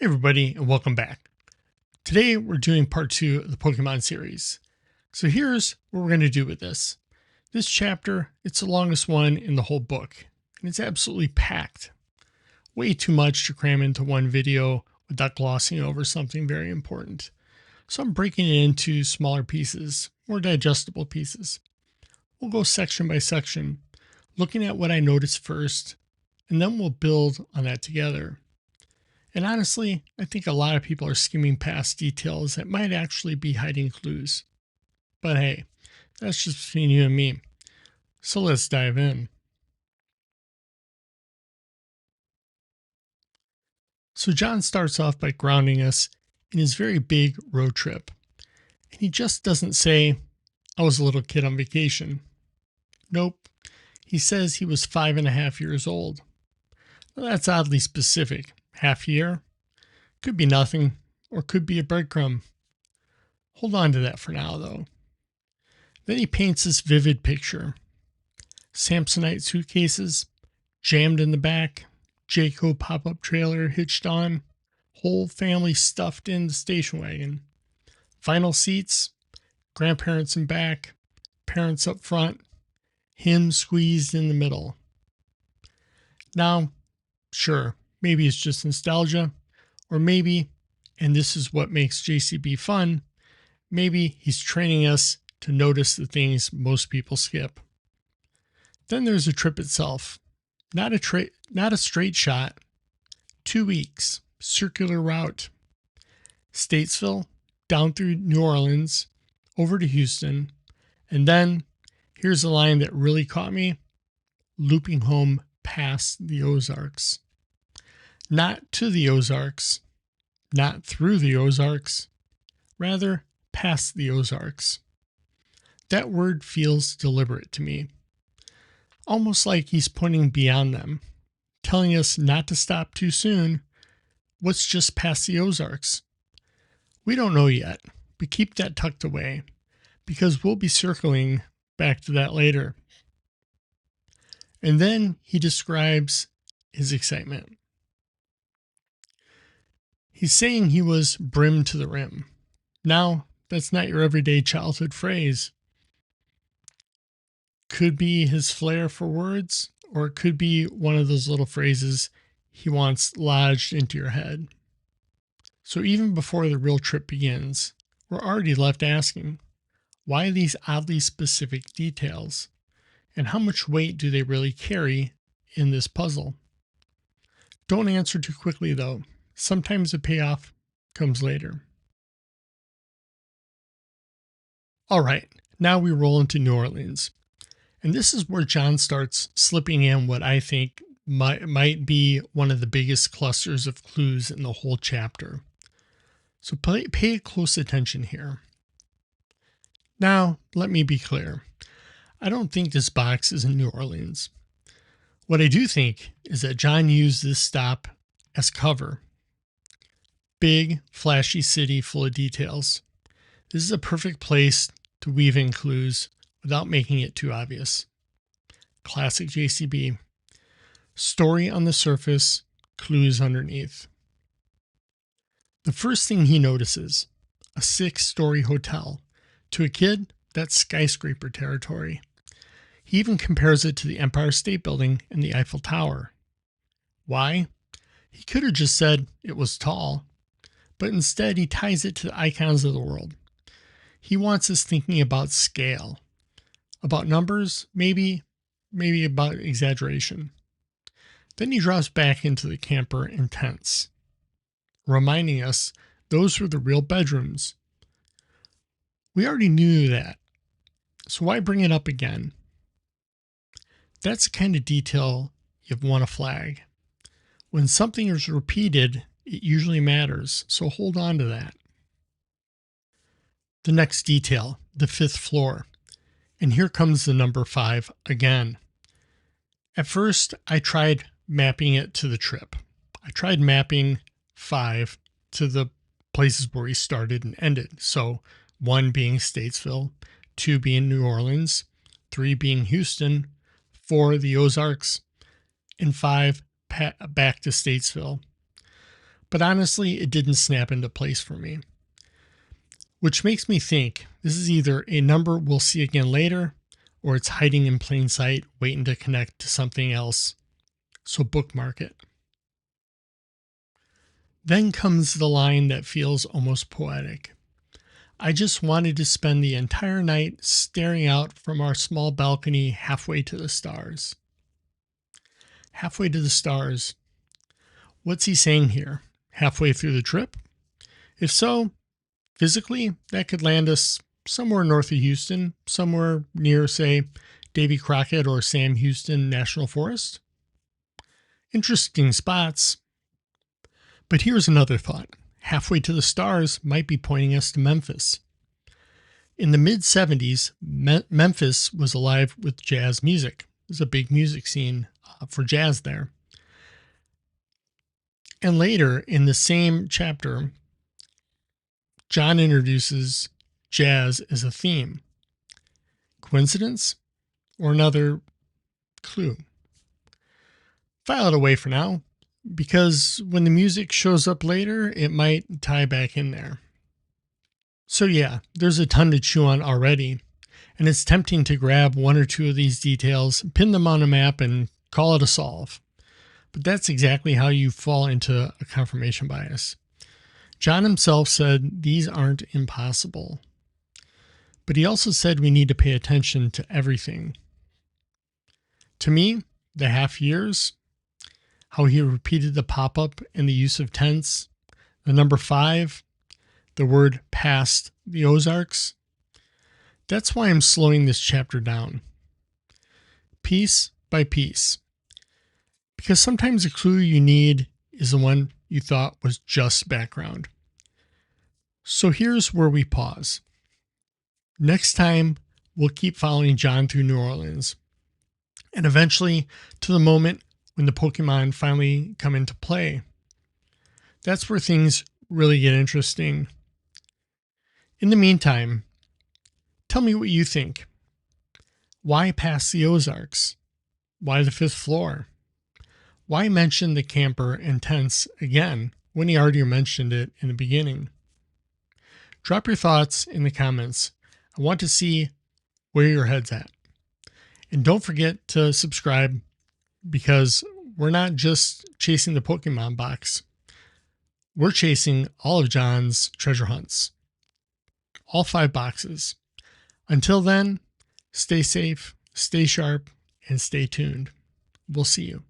Hey everybody, and welcome back. Today we're doing part 2 of the Pokemon series. So here's what we're going to do with this. This chapter, it's the longest one in the whole book, and it's absolutely packed. Way too much to cram into one video without glossing over something very important. So I'm breaking it into smaller pieces, more digestible pieces. We'll go section by section, looking at what I noticed first, and then we'll build on that together. And honestly, I think a lot of people are skimming past details that might actually be hiding clues. But hey, that's just between you and me. So let's dive in. So John starts off by grounding us in his very big road trip. And he just doesn't say, I was a little kid on vacation. Nope. He says he was 5.5 years old. Well, that's oddly specific. Half year? Could be nothing, or could be a breadcrumb. Hold on to that for now, though. Then he paints this vivid picture. Samsonite suitcases, jammed in the back, Jayco pop-up trailer hitched on, whole family stuffed in the station wagon. Final seats, grandparents in back, parents up front, him squeezed in the middle. Now, sure, maybe it's just nostalgia, or maybe, and this is what makes JCB fun, maybe he's training us to notice the things most people skip. Then there's the trip itself. Not a straight shot. 2 weeks, circular route. Statesville, down through New Orleans, over to Houston, and then here's a line that really caught me, looping home past the Ozarks. Not to the Ozarks, not through the Ozarks, rather past the Ozarks. That word feels deliberate to me. Almost like he's pointing beyond them, telling us not to stop too soon. What's just past the Ozarks? We don't know yet, but keep that tucked away, because we'll be circling back to that later. And then he describes his excitement. He's saying he was brim to the rim. Now, that's not your everyday childhood phrase. Could be his flair for words, or it could be one of those little phrases he wants lodged into your head. So even before the real trip begins, we're already left asking, why these oddly specific details? And how much weight do they really carry in this puzzle? Don't answer too quickly though. Sometimes the payoff comes later. All right, now we roll into New Orleans. And this is where John starts slipping in what I think might be one of the biggest clusters of clues in the whole chapter. So pay close attention here. Now, let me be clear. I don't think this box is in New Orleans. What I do think is that John used this stop as cover. Big, flashy city full of details. This is a perfect place to weave in clues without making it too obvious. Classic JCB. Story on the surface, clues underneath. The first thing he notices, a 6-story hotel. To a kid, that's skyscraper territory. He even compares it to the Empire State Building and the Eiffel Tower. Why? He could have just said it was tall, but instead he ties it to the icons of the world. He wants us thinking about scale. About numbers, maybe about exaggeration. Then he drops back into the camper and tents, reminding us those were the real bedrooms. We already knew that, so why bring it up again? That's the kind of detail you want to flag. When something is repeated, it usually matters, so hold on to that. The next detail, the 5th floor. And here comes the number 5 again. At first, I tried mapping it to the trip. I tried mapping 5 to the places where we started and ended. So 1 being Statesville, 2 being New Orleans, 3 being Houston, 4 the Ozarks, and 5 back to Statesville. but honestly, it didn't snap into place for me. Which makes me think this is either a number we'll see again later, or it's hiding in plain sight, waiting to connect to something else. So bookmark it. Then comes the line that feels almost poetic. I just wanted to spend the entire night staring out from our small balcony halfway to the stars. Halfway to the stars. What's he saying here? Halfway through the trip? If so, physically, that could land us somewhere north of Houston, somewhere near, say, Davy Crockett or Sam Houston National Forest. Interesting spots. But here's another thought. Halfway to the stars might be pointing us to Memphis. In the mid-70s, Memphis was alive with jazz music. There's a big music scene for jazz there. And later in the same chapter, John introduces jazz as a theme. Coincidence or another clue? File it away for now, because when the music shows up later, it might tie back in there. So yeah, there's a ton to chew on already, and it's tempting to grab one or two of these details, pin them on a map, and call it a solve. But that's exactly how you fall into a confirmation bias. John himself said these aren't impossible. But he also said we need to pay attention to everything. To me, the half years, how he repeated the pop-up and the use of tense, the number 5, the word past the Ozarks. That's why I'm slowing this chapter down, piece by piece. Because sometimes the clue you need is the one you thought was just background. So here's where we pause. Next time, we'll keep following John through New Orleans, and eventually to the moment when the Pokemon finally come into play. That's where things really get interesting. In the meantime, tell me what you think. Why past the Ozarks? Why the 5th floor? Why mention the camper and tents again when he already mentioned it in the beginning? Drop your thoughts in the comments. I want to see where your head's at. And don't forget to subscribe, because we're not just chasing the Pokemon box. We're chasing all of John's treasure hunts. All 5 boxes. Until then, stay safe, stay sharp, and stay tuned. We'll see you.